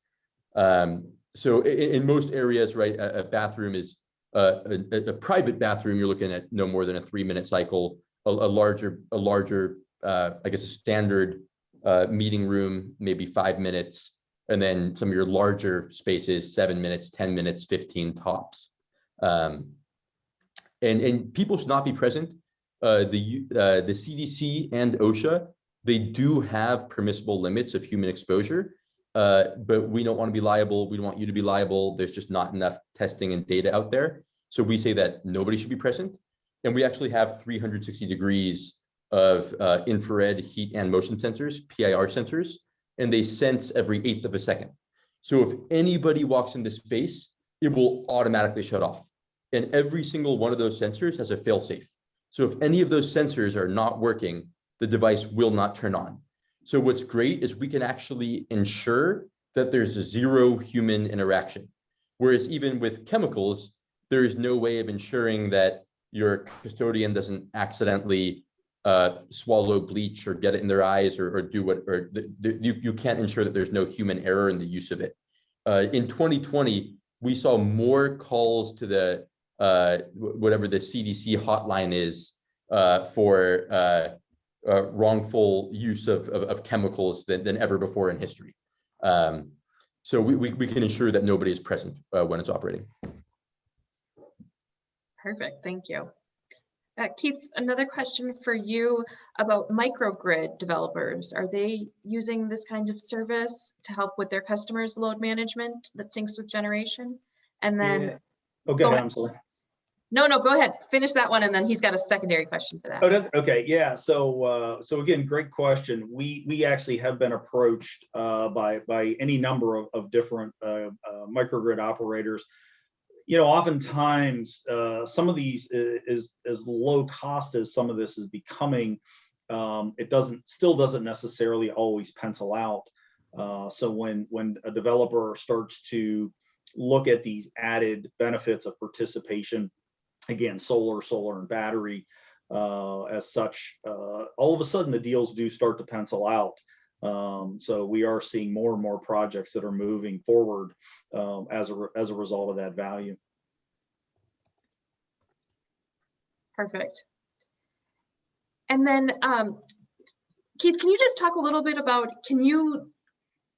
So in most areas, right, a bathroom is a private bathroom. You're looking at no more than a 3-minute cycle. A larger, I guess, a standard meeting room, maybe 5 minutes. And then some of your larger spaces, 7 minutes, 10 minutes, 15 tops. And people should not be present. The CDC and OSHA, they do have permissible limits of human exposure, but we don't want to be liable. We don't want you to be liable. There's just not enough testing and data out there. So we say that nobody should be present. And we actually have 360 degrees of infrared heat and motion sensors, PIR sensors, and they sense every 1/8 of a second. So if anybody walks into space, it will automatically shut off. And every single one of those sensors has a fail-safe. So if any of those sensors are not working, the device will not turn on. So what's great is we can actually ensure that there's 0 human interaction. Whereas even with chemicals, there is no way of ensuring that your custodian doesn't accidentally swallow bleach or get it in their eyes or do what, or you can't ensure that there's no human error in the use of it. In 2020, we saw more calls to the whatever the CDC hotline is for wrongful use of chemicals than ever before in history. So we can ensure that nobody is present when it's operating. Perfect, thank you. Keith, another question for you about microgrid developers. Are they using this kind of service to help with their customers' load management that syncs with generation? And then, Yeah. Oh, go ahead, I'm sorry. No, go ahead. Finish that one, and then he's got a secondary question for that. Oh, that's okay. Yeah. So again, great question. We actually have been approached by any number of different microgrid operators. You know, oftentimes some of these is as low cost as some of this is becoming. It still doesn't necessarily always pencil out. So when a developer starts to look at these added benefits of participation, again, solar and battery, as such, all of a sudden the deals do start to pencil out. So we are seeing more and more projects that are moving forward as a result of that value. Perfect. And then, Keith, can you just talk a little bit about,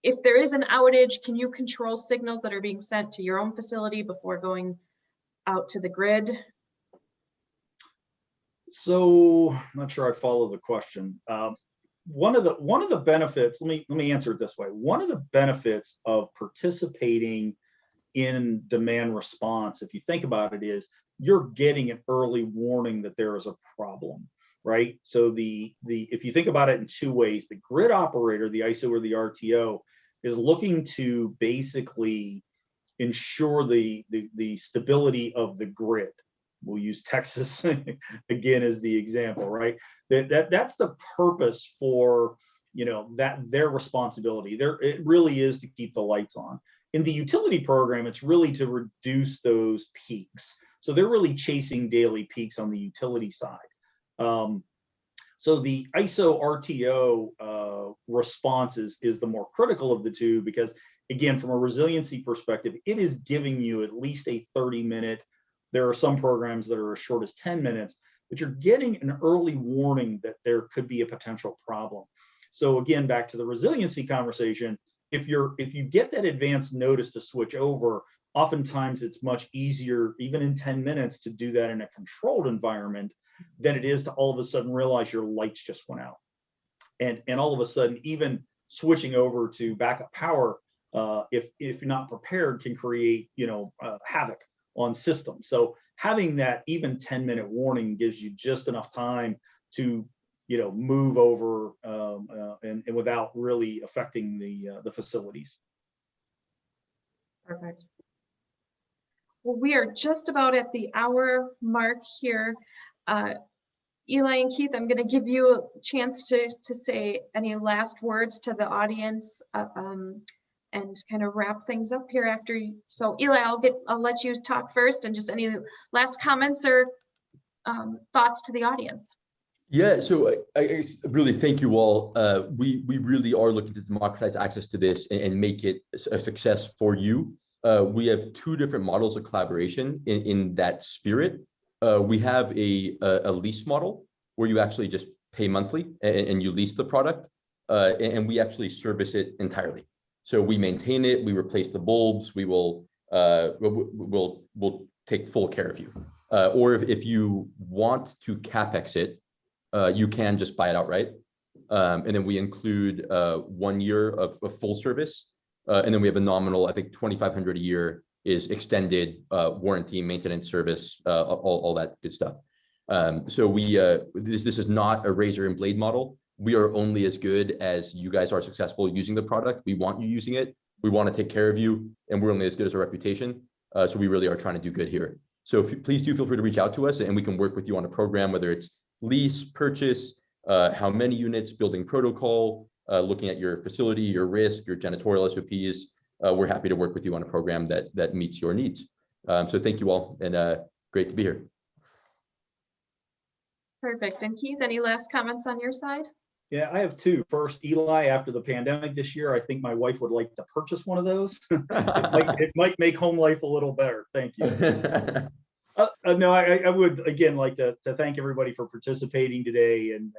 if there is an outage, can you control signals that are being sent to your own facility before going out to the grid? So I'm not sure I follow the question. One of the benefits, let me answer it this way. One of the benefits of participating in demand response, if you think about it, is you're getting an early warning that there is a problem, right? So if you think about it in 2 ways, the grid operator, the ISO or the RTO, is looking to basically ensure the stability of the grid. We'll use Texas again as the example, right? That's the purpose for, you know, their responsibility. It really is to keep the lights on. In the utility program, it's really to reduce those peaks. So they're really chasing daily peaks on the utility side. So the ISO RTO response is the more critical of the two, because again, from a resiliency perspective, it is giving you at least a 30-minute. There are some programs that are as short as 10 minutes, but you're getting an early warning that there could be a potential problem. So again, back to the resiliency conversation, if you get that advance notice to switch over, oftentimes it's much easier, even in 10 minutes, to do that in a controlled environment than it is to all of a sudden realize your lights just went out. And all of a sudden, even switching over to backup power, if you're not prepared, can create, you know, havoc on systems. So having that even 10-minute warning gives you just enough time to, you know, move over and without really affecting the facilities. Perfect. Well, we are just about at the hour mark here. Eli and Keith, I'm going to give you a chance to say any last words to the audience and kind of wrap things up here after you. So Eli, I'll let you talk first, and just any last comments or thoughts to the audience. Yeah, so I really thank you all. We really are looking to democratize access to this and make it a success for you. We have two different models of collaboration in that spirit. We have a lease model where you actually just pay monthly and you lease the product, and we actually service it entirely. So we maintain it, we replace the bulbs, we'll take full care of you. Or if you want to CapEx it, you can just buy it outright. And then we include 1 year of full service. And then we have a nominal, I think $2,500 a year is extended warranty, maintenance service, all that good stuff. So this is not a razor and blade model. We are only as good as you guys are successful using the product. We want you using it. We want to take care of you, and we're only as good as our reputation. So we really are trying to do good here. So please do feel free to reach out to us, and we can work with you on a program, whether it's lease, purchase, how many units, building protocol, looking at your facility, your risk, your janitorial SOPs. We're happy to work with you on a program that meets your needs. So thank you all, and great to be here. Perfect. And Keith, any last comments on your side? Yeah, I have two. First, Eli, after the pandemic this year, I think my wife would like to purchase one of those. It might make home life a little better. Thank you. No, I would again like to thank everybody for participating today, and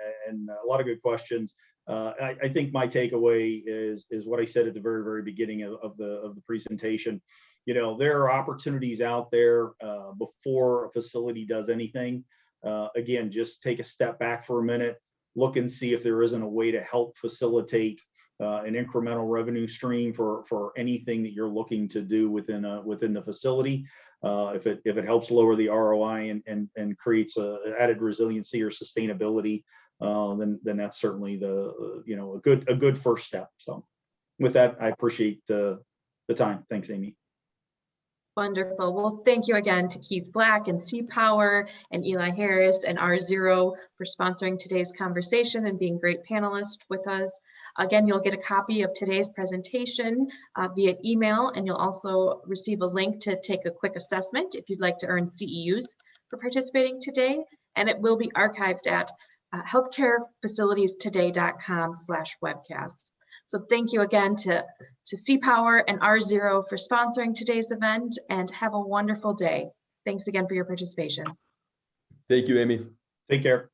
a lot of good questions. I think my takeaway is what I said at the very beginning of the presentation. You know, there are opportunities out there before a facility does anything. Again, just take a step back for a minute, look and see if there isn't a way to help facilitate an incremental revenue stream for anything that you're looking to do within the facility. If it helps lower the ROI and creates added resiliency or sustainability, then that's certainly a good first step. So with that, I appreciate the time. Thanks, Amy. Wonderful. Well, thank you again to Keith Black and CPower and Eli Harris and R0 for sponsoring today's conversation and being great panelists with us. Again, you'll get a copy of today's presentation via email, and you'll also receive a link to take a quick assessment if you'd like to earn CEUs for participating today. And it will be archived at healthcarefacilitiestoday.com/webcast. So thank you again to CPower and R0 for sponsoring today's event, and have a wonderful day. Thanks again for your participation. Thank you, Amy. Take care.